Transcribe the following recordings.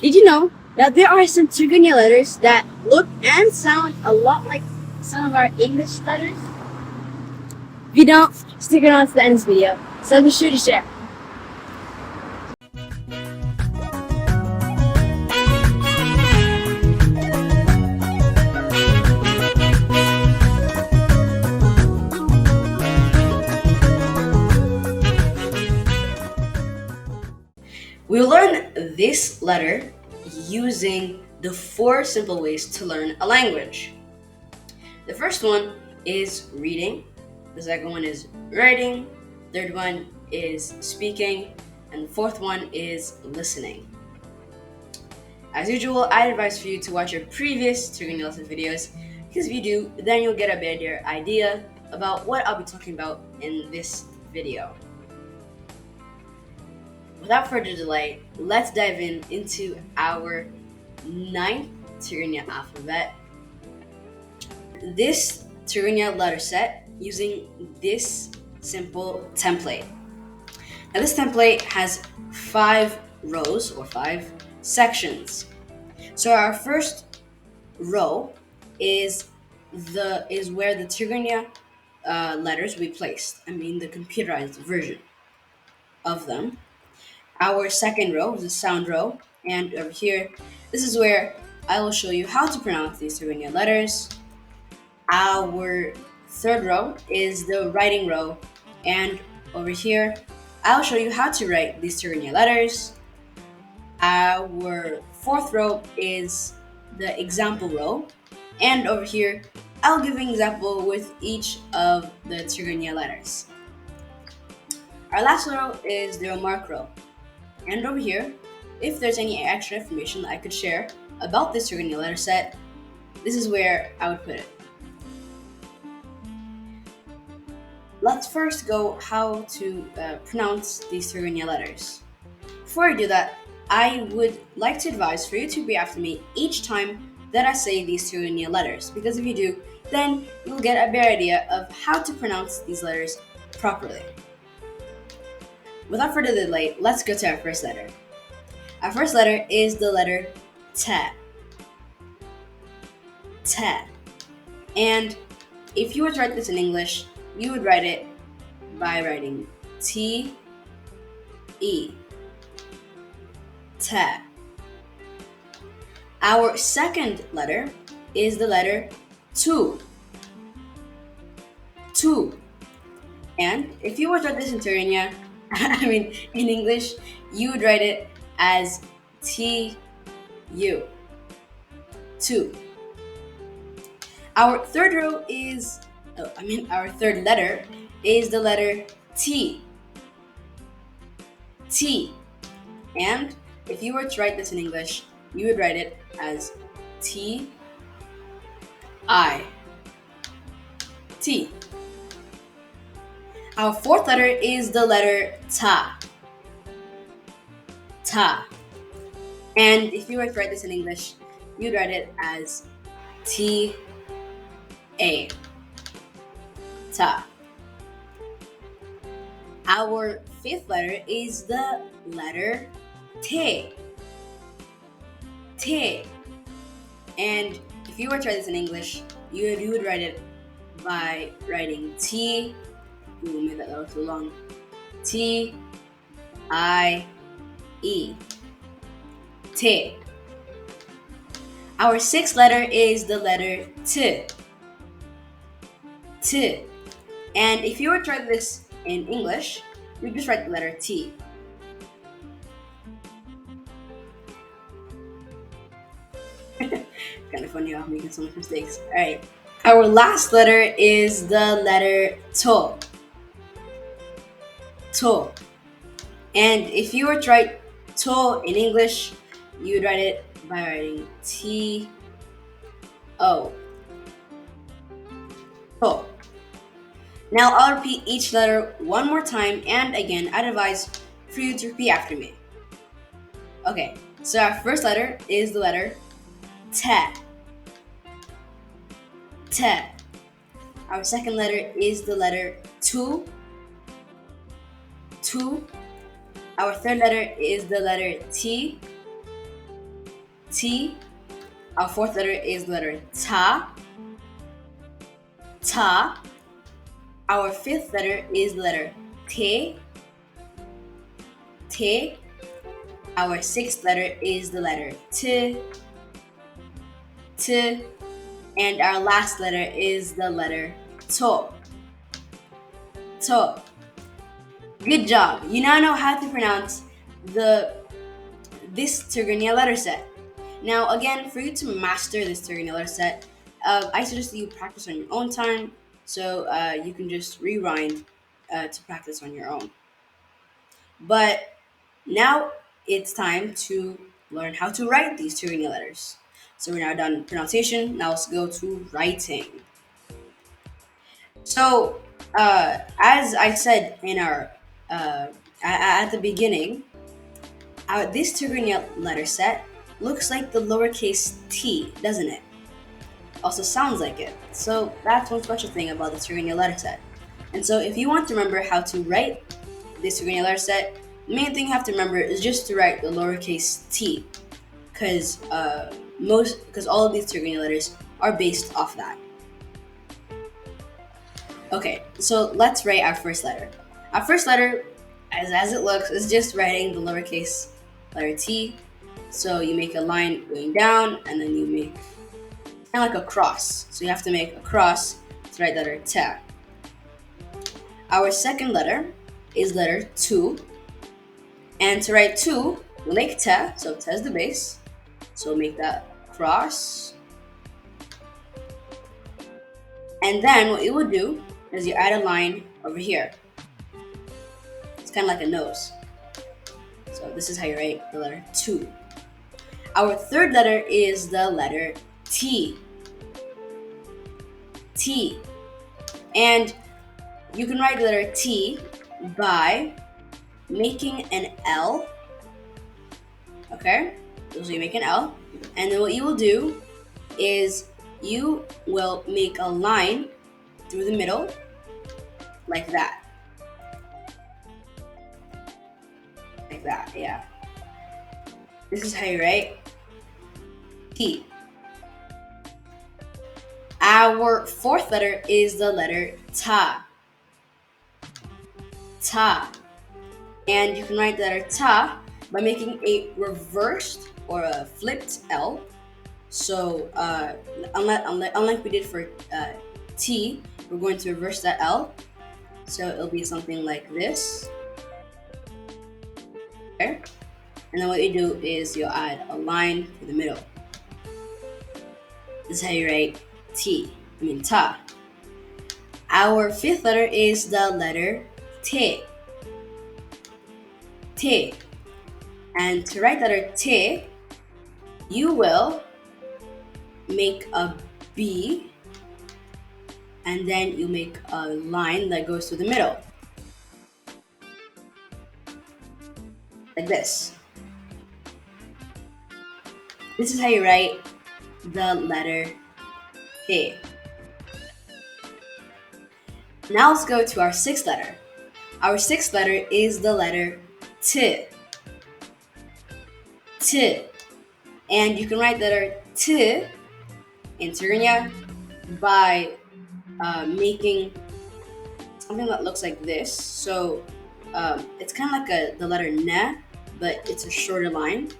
Did you know that there are some Tigrinya letters that look and sound a lot like some of our English letters? If you don't, stick around to the end of this video, so be sure to share. We'll learn this letter using the 4 simple ways to learn a language. The first one is reading, the second one is writing, third one is speaking, and the fourth one is listening. As usual, I advise for you to watch your previous Tigrinya Letter videos, because if you do, then you'll get a better idea about what I'll be talking about in this video. Without further delay, let's dive into our 9th Tigrinya alphabet. This Tigrinya letter set using this simple template. Now this template has 5 rows or 5 sections. So our first row is where the Tigrinya letters we placed. I mean the computerized version of them. Our second row is the sound row, and over here, this is where I will show you how to pronounce these Tigrinya letters. Our third row is the writing row, and over here, I'll show you how to write these Tigrinya letters. Our fourth row is the example row, and over here, I'll give an example with each of the Tigrinya letters. Our last row is the remark row. And over here, if there's any extra information that I could share about this Tigrinya letter set, this is where I would put it. Let's first go how to pronounce these Tigrinya letters. Before I do that, I would like to advise for you to repeat after me each time that I say these Tigrinya letters, because if you do, then you'll get a better idea of how to pronounce these letters properly. Without further delay, let's go to our first letter. Our first letter is the letter T. T. And if you were to write this in English, you would write it by writing T-E. T. Our second letter is the letter Tu. Tu. And if you were to write this in Tigrinya, in English, you would write it as T-U. Tu. Our third letter is the letter T. T. And if you were to write this in English, you would write it as T-I. T. Our fourth letter is the letter Ta. Ta. And if you were to write this in English, you'd write it as T-A. Ta. Our fifth letter is the letter T. T. And if you were to write this in English, you would write it by writing T. Ooh, made that was too long. T-I-E. T. Our sixth letter is the letter T. T. And if you were to write this in English, you just write the letter T. It's kind of funny how I'm making so much mistakes. Alright. Our last letter is the letter To. To. And if you were to write To in English, you would write it by writing T-O. To. Now I'll repeat each letter one more time, and again, I'd advise for you to repeat after me. Okay, so our first letter is the letter T. T. Our second letter is the letter Tu. Tu. Our third letter is the letter T. T. Our fourth letter is the letter ta. Ta. Our fifth letter is the letter te. Te. Our sixth letter is the letter t. T. And our last letter is the letter to. To. Good job. You now know how to pronounce this Tigrinya letter set. Now, again, for you to master this Tigrinya letter set, I suggest that you practice on your own time, so you can just rewind to practice on your own. But now it's time to learn how to write these Tigrinya letters. So we're now done pronunciation. Now let's go to writing. So, as I said in our at the beginning, this Tigrinya letter set looks like the lowercase t, doesn't it? Also sounds like it. So that's one special thing about the Tigrinya letter set. And so if you want to remember how to write this Tigrinya letter set, the main thing you have to remember is just to write the lowercase t, because all of these Tigrinya letters are based off that. Okay, so let's write our first letter. Our first letter, as it looks, is just writing the lowercase letter t. So you make a line going down, and then you make kind of like a cross. So you have to make a cross to write the letter t. Our second letter is letter 2. And to write 2, we make t, so t is the base. So make that cross. And then what you will do is you add a line over here. It's kind of like a nose. So this is how you write the letter 2. Our third letter is the letter T. T. And you can write the letter T by making an L. Okay? So you make an L. And then what you will do is you will make a line through the middle, like that. Like that, yeah. This is how you write T. Our fourth letter is the letter ta. Ta. And you can write the letter ta by making a reversed or a flipped L. So unlike we did for T, we're going to reverse that L. So it'll be something like this. Okay. And then what you do is you'll add a line through the middle. This is how you write ta. Our fifth letter is the letter T. T. And to write the letter T, you will make a B, and then you make a line that goes through the middle. Like this. This is how you write the letter T. Now let's go to our sixth letter. Our sixth letter is the letter T. T. And you can write the letter T in Tigrinya by making something that looks like this. So it's kind of like the letter N, but it's a shorter line,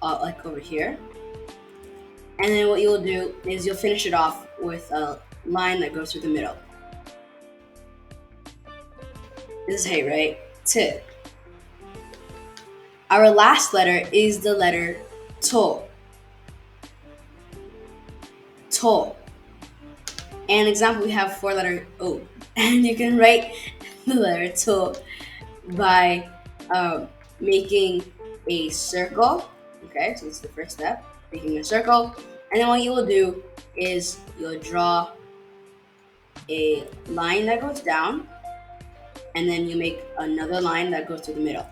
like over here. And then what you'll do is you'll finish it off with a line that goes through the middle. This is how you write T. Our last letter is the letter to. To. And example, we have 4-letter O. And you can write the letter to by making a circle. Okay, so this is the first step, making a circle. And then what you will do is you'll draw a line that goes down, and then you make another line that goes through the middle.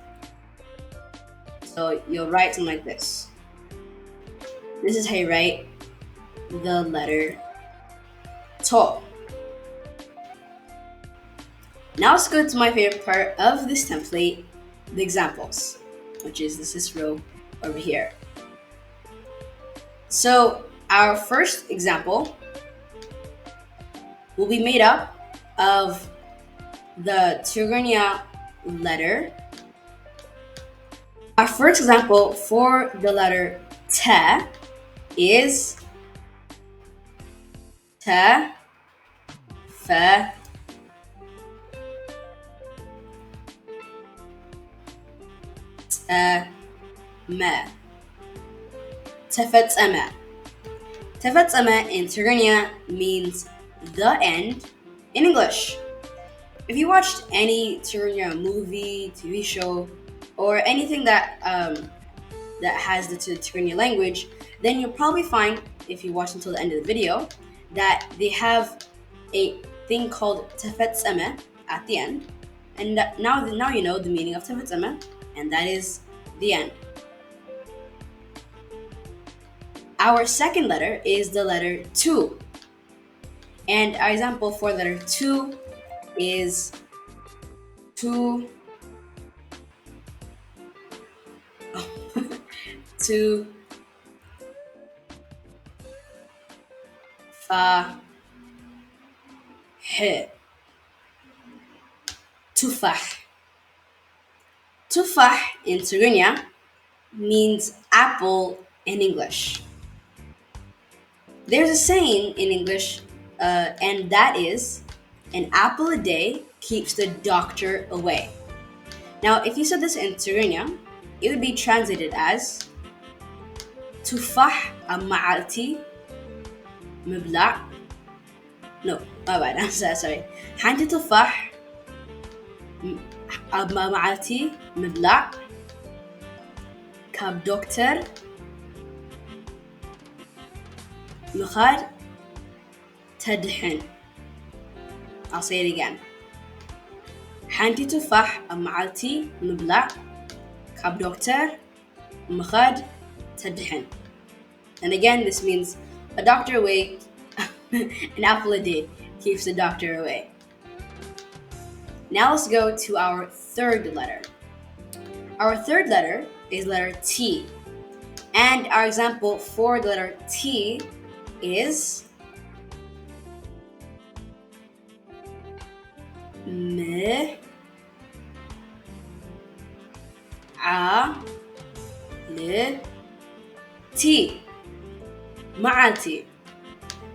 So you'll write something like this. This is how you write the letter to. Now let's go to my favorite part of this template, the examples, which is this row over here. So our first example will be made up of the Tigrinya letter. Our first example for the letter T is T, F, M. تفت in Tigrinya means the end in English. If you watched any Tigrinya movie, TV show, or anything that has the Tigrinya language, then you'll probably find, if you watch until the end of the video, that they have a thing called tafet at the end. And now you know the meaning of tafet and that is the end. Our second letter is the letter 2. And our example for letter 2 is to to fa he tufah. Tufah in Tigrinya means apple in English. There's a saying in English, and that is, an apple a day keeps the doctor away. Now, if you said this in Tigrinya, it would be translated as tufah ma'alti mibla. No, my bad. I'm sorry. Hanti tufah ma'alti mibla kab doctor مخاد تدحن. I'll say it again. حانتي تفاح معلتي مبلع كاب دكتور مخاد تدحن. And again, this means a doctor away, an apple a day keeps the doctor away. Now let's go to our third letter. Our third letter is letter T. And our example for the letter T is M A L T. Ma'alti.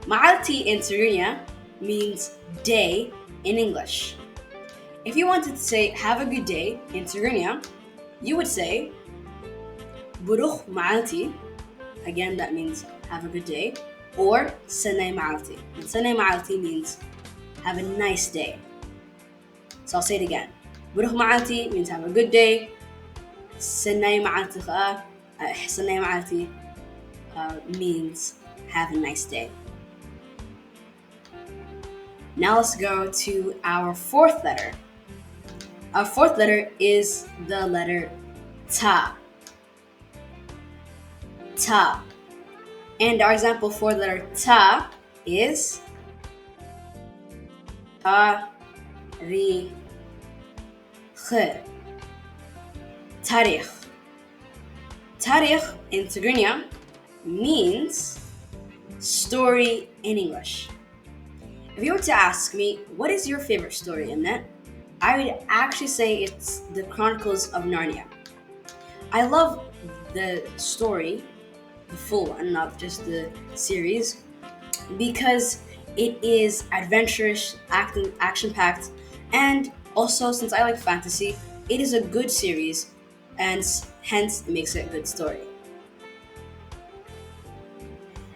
Ma'alti in Tigrinya means day in English. If you wanted to say have a good day in Tigrinya, you would say Buruch ma'alti. Again, that means have a good day. Or Sanay ma'alti. And Sanay ma'alti means have a nice day. So I'll say it again. Buruch ma'alti means have a good day. Sanay ma'alti means have a nice day. Now let's go to our fourth letter. Our fourth letter is the letter Ta. Ta. And our example for the letter Ta is Tarikh. Tarikh. Tarikh in Tigrinya means story in English. If you were to ask me, what is your favorite story in that? I would actually say it's the Chronicles of Narnia. I love the story, the full one, not just the series, because it is adventurous, action-packed, and also, since I like fantasy, it is a good series, and hence it makes it a good story.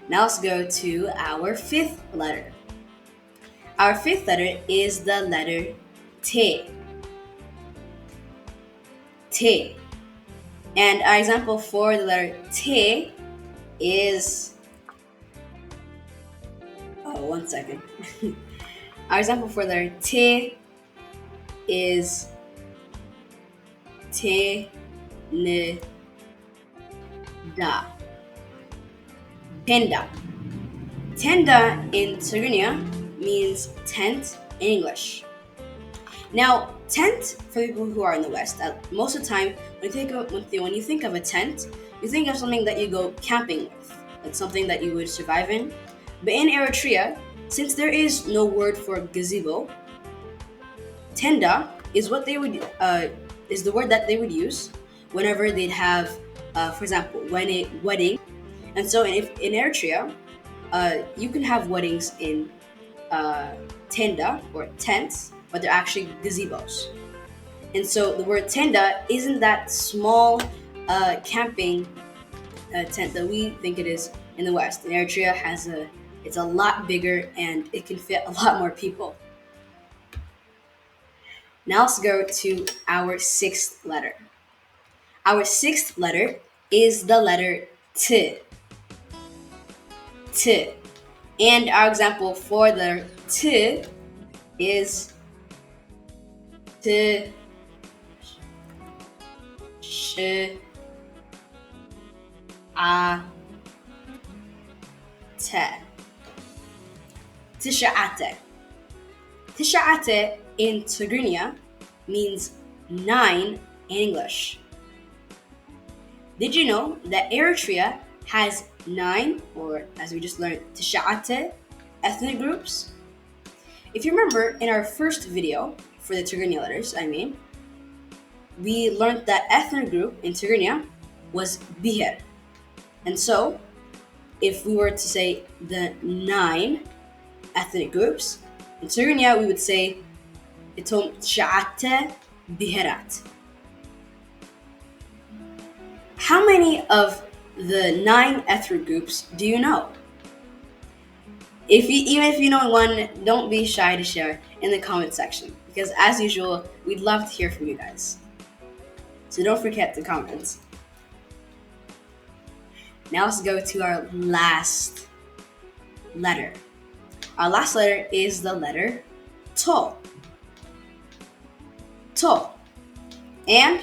Now let's go to our fifth letter. Our fifth letter is the letter T. T. And our example for the letter T is... Oh, 1 second. Our example for the letter T is Te Ne Da. Tenda. Tenda in Tigrinya means tent in English. Now, tent, for people who are in the West, most of the time, when you think of a tent, you think of something that you go camping with. It's something that you would survive in. But in Eritrea, since there is no word for gazebo, tenda is what they would is the word that they would use whenever they'd have, for example, wedding. And so if in Eritrea, you can have weddings in tenda or tents, but they're actually gazebos. And so the word tenda isn't that small camping tent that we think it is in the West. And Eritrea it's a lot bigger and it can fit a lot more people. Now let's go to our sixth letter. Our sixth letter is the letter T. T. And our example for the T is T, sh, a, te. Tisha'ate. Tisha'ate in Tigrinya means 9 in English. Did you know that Eritrea has 9, or as we just learned, Tisha'ate ethnic groups? If you remember in our first video for the Tigrinya letters, we learned that ethnic group in Tigrinya was Biher. And so, if we were to say the 9 ethnic groups, in Tigrinya we would say Itom Tisha'ate Biherat. How many of the 9 ethnic groups do you know? Even if you know one, don't be shy to share in the comment section, because as usual, we'd love to hear from you guys. So don't forget to comment. Now let's go to our last letter. Our last letter is the letter To. To. And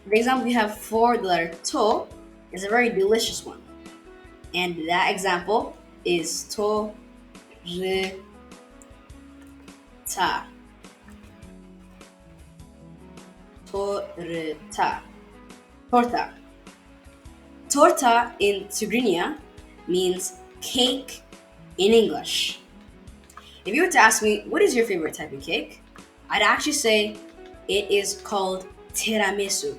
the example we have for the letter To is a very delicious one. And that example is To, J, Ta. Torta. Torta. Torta in Tigrinya means cake in English. If you were to ask me, what is your favorite type of cake? I'd actually say it is called tiramisu.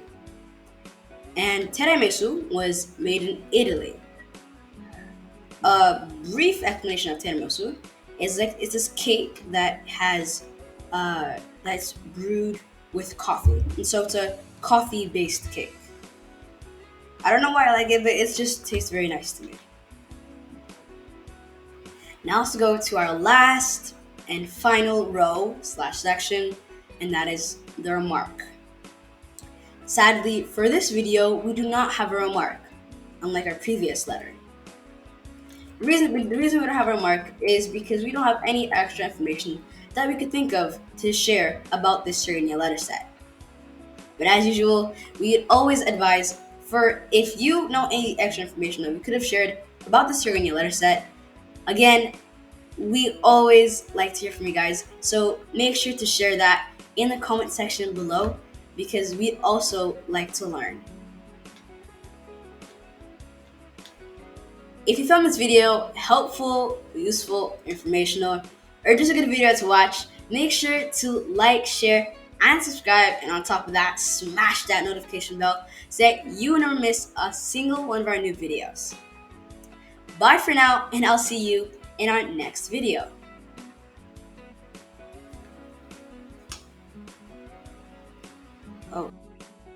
And tiramisu was made in Italy. A brief explanation of tiramisu is like it's this cake that has that's brewed with coffee, and so it's a coffee-based cake. I don't know why I like it, but it just tastes very nice to me. Now let's go to our last and final row / section, and that is the remark. Sadly, for this video, we do not have a remark, unlike our previous letter. The reason we don't have a remark is because we don't have any extra information that we could think of to share about this Tigrinya letter set. But as usual, we always advise for if you know any extra information that we could have shared about this Tigrinya letter set. Again, we always like to hear from you guys, so make sure to share that in the comment section below, because we also like to learn. If you found this video helpful, useful, informational, or just a good video to watch, make sure to like, share, and subscribe, and on top of that, smash that notification bell so that you never miss a single one of our new videos. Bye for now, and I'll see you in our next video. Oh.